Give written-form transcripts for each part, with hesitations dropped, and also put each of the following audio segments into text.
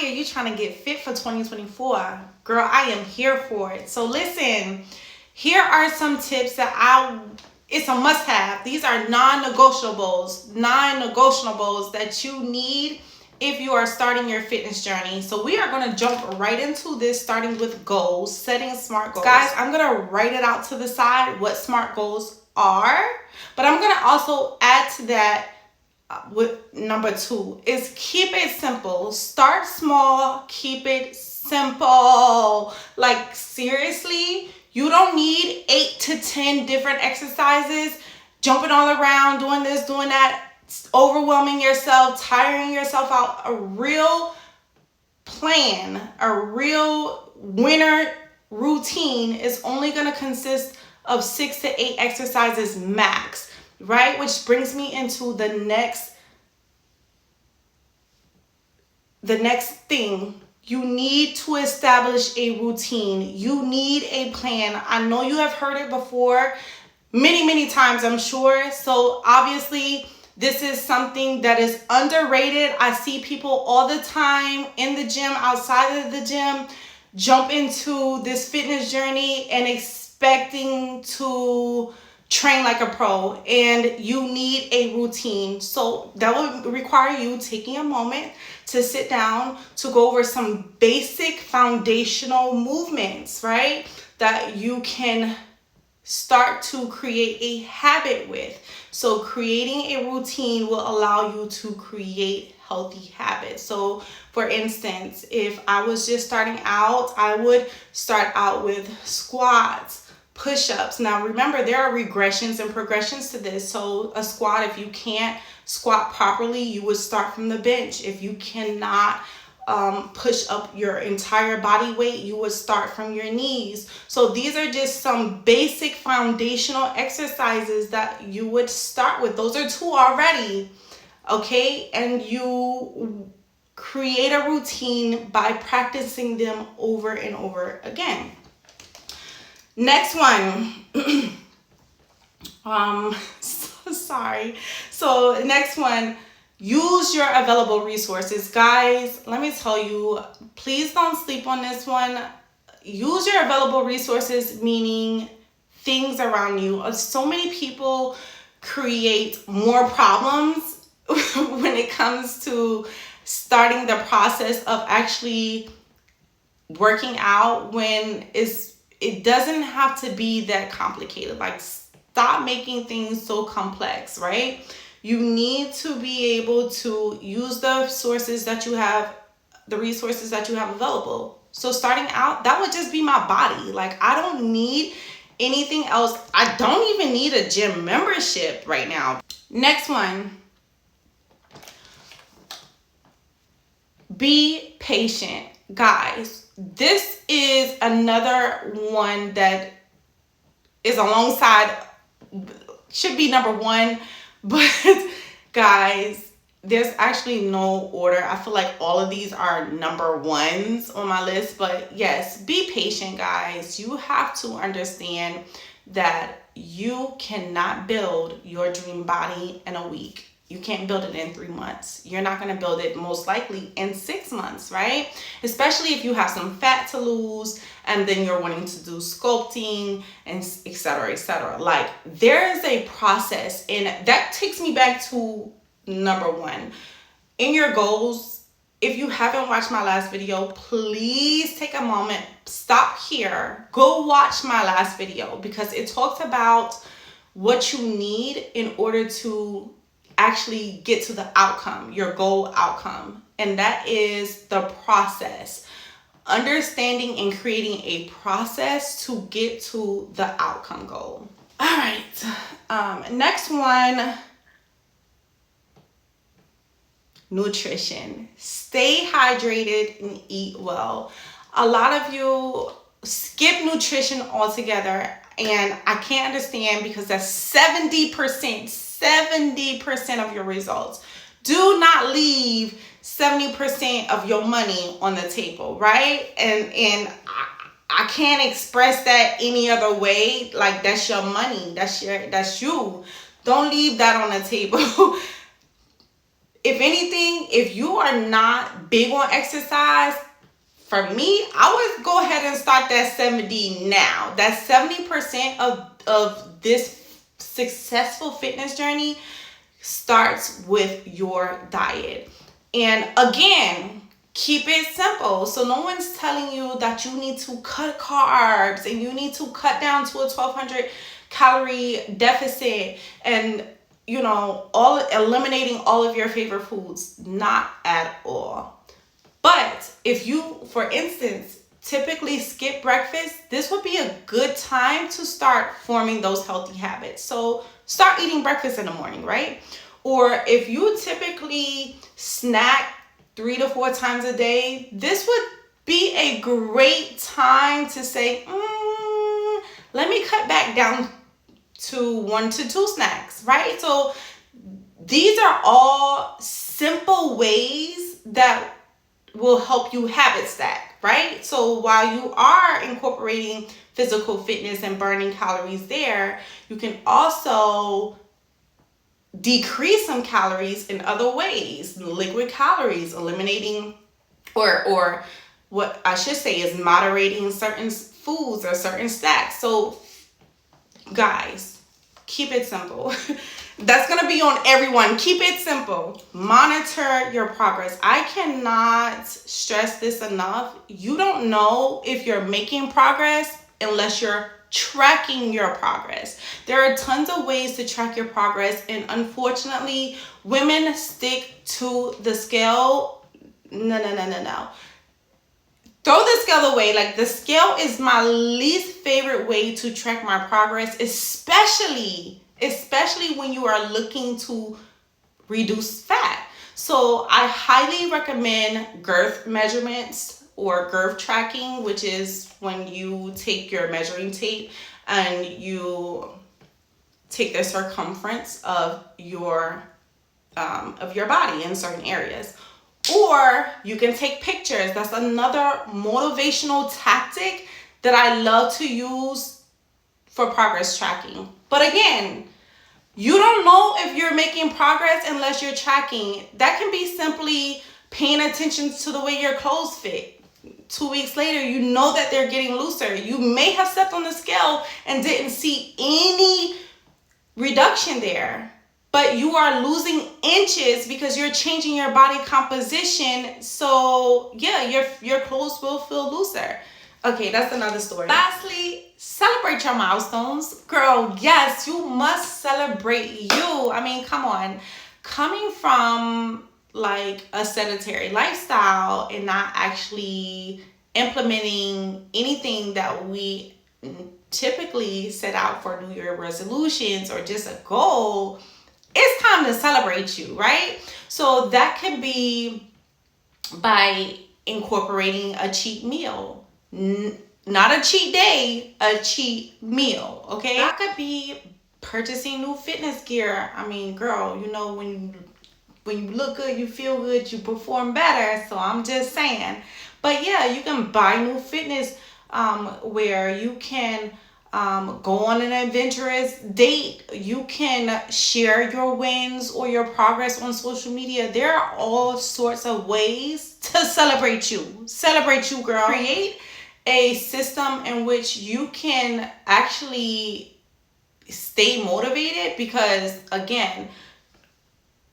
hear you trying to get fit for 2024. Girl, I am here for it. So listen, here are some tips that it's a must-have. These are non-negotiables that you need if you are starting your fitness journey. So we are going to jump right into this, starting with goals, setting SMART goals. Guys, I'm going to write it out to the side what SMART goals are, but I'm going to also add to that with number 2 is keep it simple. Start small, keep it simple. Like seriously, you don't need 8 to 10 different exercises, jumping all around, doing this, doing that, overwhelming yourself, tiring yourself out. A real plan, a real winter routine is only going to consist of 6 to 8 exercises max, right? Which brings me into the next thing. You need to establish a routine. You need a plan. I know you have heard it before many times, I'm sure. So obviously this is something that is underrated. I see people all the time in the gym, outside of the gym, jump into this fitness journey and expecting to train like a pro, and you need a routine. So that would require you taking a moment to sit down to go over some basic foundational movements, right? That you can start to create a habit with. So creating a routine will allow you to create healthy habits. So for instance, if I was just starting out, I would start out with squats, push-ups. Now remember, there are regressions and progressions to this. So a squat, if you can't squat properly, you would start from the bench. If you cannot push up your entire body weight, you would start from your knees. So these are just some basic foundational exercises that you would start with. Those are 2 already, okay? And you create a routine by practicing them over and over again. Next one. Sorry. So next one, use your available resources. Guys, let me tell you, please don't sleep on this one. Use your available resources, meaning things around you. So many people create more problems when it comes to starting the process of actually working out, when it doesn't have to be that complicated. Like, stop making things so complex, right? You need to be able to use the resources that you have available. So starting out, that would just be my body. Like, I don't need anything else. I don't even need a gym membership right now. Next one. Be patient. Guys, this is another one that is alongside, should be number 1, but guys, there's actually no order. I feel like all of these are number 1s on my list, but yes, be patient, guys. You have to understand that you cannot build your dream body in a week. You can't build it in 3 months. You're not going to build it most likely in 6 months, right? Especially if you have some fat to lose and then you're wanting to do sculpting and et cetera, et cetera. Like, there is a process, and that takes me back to number 1. In your goals, if you haven't watched my last video, please take a moment, stop here, go watch my last video, because it talks about what you need in order to actually get to the outcome, your goal outcome. And that is the process. Understanding and creating a process to get to the outcome goal. All right. Next one, nutrition. Stay hydrated and eat well. A lot of you skip nutrition altogether, and I can't understand, because that's 70% of your results. Do not leave 70% of your money on the table, right? And I can't express that any other way. Like, that's your money. That's you. Don't leave that on the table. if anything, if you are not big on exercise, for me, I would go ahead and start that 70 now. That 70% of this successful fitness journey starts with your diet. And again, keep it simple. So no one's telling you that you need to cut carbs and you need to cut down to a 1,200 calorie deficit and, you know, eliminating all of your favorite foods. Not at all. But if you, for instance, typically skip breakfast, this would be a good time to start forming those healthy habits. So start eating breakfast in the morning, right? Or if you typically snack 3 to 4 times a day, this would be a great time to say, let me cut back down to 1 to 2 snacks, right? So these are all simple ways that will help you habit stack, right? So while you are incorporating physical fitness and burning calories there, you can also decrease some calories in other ways. Liquid calories, eliminating or what I should say is moderating certain foods or certain snacks. So guys, keep it simple. That's going to be on everyone. Keep it simple. Monitor your progress. I cannot stress this enough. You don't know if you're making progress unless you're tracking your progress. There are tons of ways to track your progress, and unfortunately, women stick to the scale. No. Throw the scale away. Like, the scale is my least favorite way to track my progress, especially when you are looking to reduce fat. So I highly recommend girth measurements or girth tracking, which is when you take your measuring tape and you take the circumference of your body in certain areas. Or you can take pictures. That's another motivational tactic that I love to use for progress tracking. But again, you don't know if you're making progress unless you're tracking. That can be simply paying attention to the way your clothes fit. 2 weeks later, you know that they're getting looser. You may have stepped on the scale and didn't see any reduction there, but you are losing inches because you're changing your body composition. So yeah, your clothes will feel looser. Okay, that's another story. Lastly, celebrate your milestones. Girl, yes, you must celebrate you. I mean, come on. Coming from like a sedentary lifestyle and not actually implementing anything that we typically set out for New Year resolutions or just a goal, it's time to celebrate you, right? So that could be by incorporating a cheat meal. Not a cheat day, a cheat meal, okay? That could be purchasing new fitness gear. I mean, girl, you know, when you look good, you feel good, you perform better. So I'm just saying. But yeah, you can buy new fitness where you can go on an adventurous date. You can share your wins or your progress on social media. There are all sorts of ways to celebrate you. Celebrate you, girl. Create a system in which you can actually stay motivated because, again,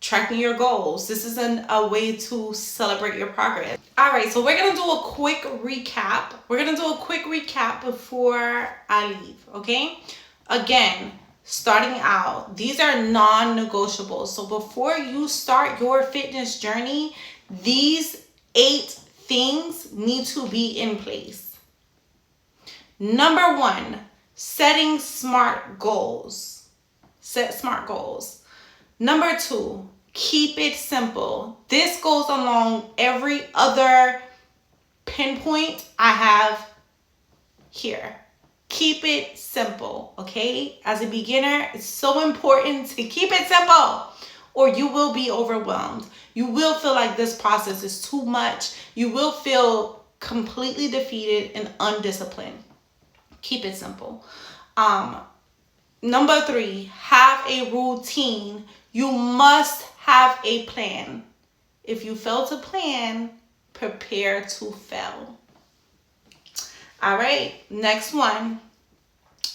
tracking your goals. This is a way to celebrate your progress. All right, so we're going to do a quick recap. We're going to do a quick recap before I leave, okay? Again, starting out, these are non-negotiables. So before you start your fitness journey, these 8 things need to be in place. Number 1, setting smart goals. Set smart goals. Number 2, keep it simple. This goes along every other pinpoint I have here. Keep it simple, okay? As a beginner, it's so important to keep it simple or you will be overwhelmed. You will feel like this process is too much. You will feel completely defeated and undisciplined. Keep it simple. Number 3, have a routine. You must have a plan. If you fail to plan, prepare to fail. All right, next one.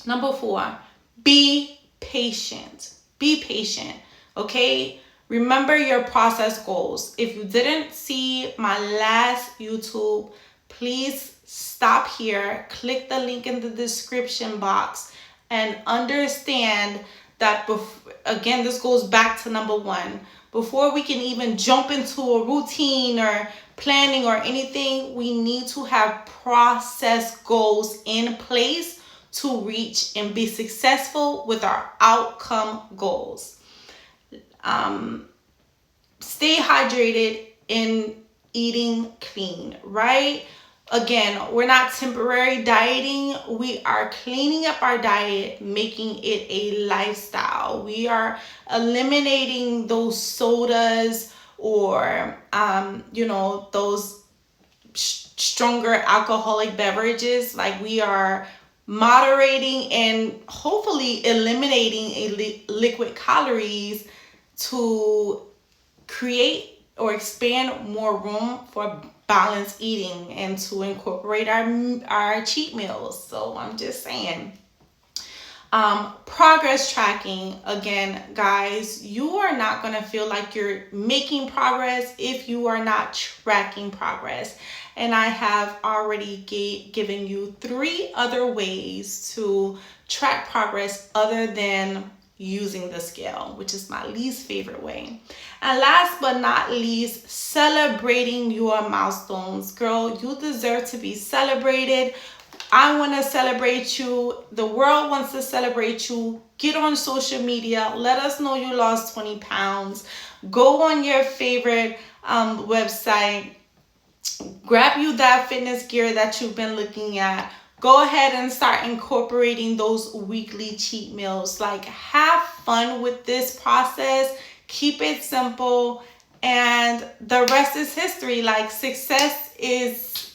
Number 4, be patient. Be patient, okay? Remember your process goals. If you didn't see my last YouTube, please stop here, click the link in the description box, and understand that, again, this goes back to number 1. Before we can even jump into a routine or planning or anything, we need to have process goals in place to reach and be successful with our outcome goals. Stay hydrated and eating clean, right? Again, we're not temporary dieting. We are cleaning up our diet, making it a lifestyle. We are eliminating those sodas or, those stronger alcoholic beverages. Like, we are moderating and hopefully eliminating liquid calories to create or expand more room for balanced eating and to incorporate our cheat meals. So I'm just saying. Progress tracking. Again, guys, you are not going to feel like you're making progress if you are not tracking progress. And I have already given you 3 other ways to track progress other than using the scale, which is my least favorite way. And last but not least, celebrating your milestones. Girl, you deserve to be celebrated. I want to celebrate you. The world wants to celebrate you. Get on social media. Let us know you lost 20 pounds. Go on your favorite website. Grab you that fitness gear that you've been looking at. Go ahead and start incorporating those weekly cheat meals. Like, have fun with this process. Keep it simple. And the rest is history. Like, success is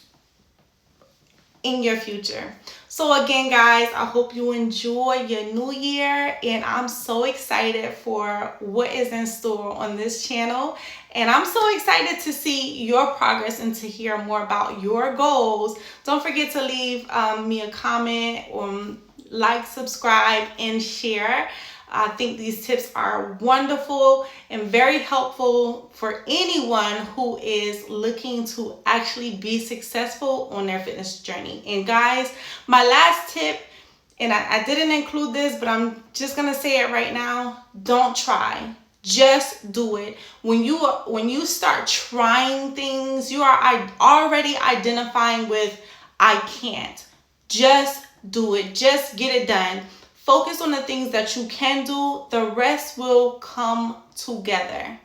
in your future. So again, guys, I hope you enjoy your new year, and I'm so excited for what is in store on this channel. And I'm so excited to see your progress and to hear more about your goals. Don't forget to leave me a comment, like, subscribe, and share. I think these tips are wonderful and very helpful for anyone who is looking to actually be successful on their fitness journey. And guys, my last tip, and I didn't include this, but I'm just gonna say it right now: don't try. Just do it. When you start trying things, you are already identifying with I can't. Just do it. Just get it done. Focus on the things that you can do. The rest will come together.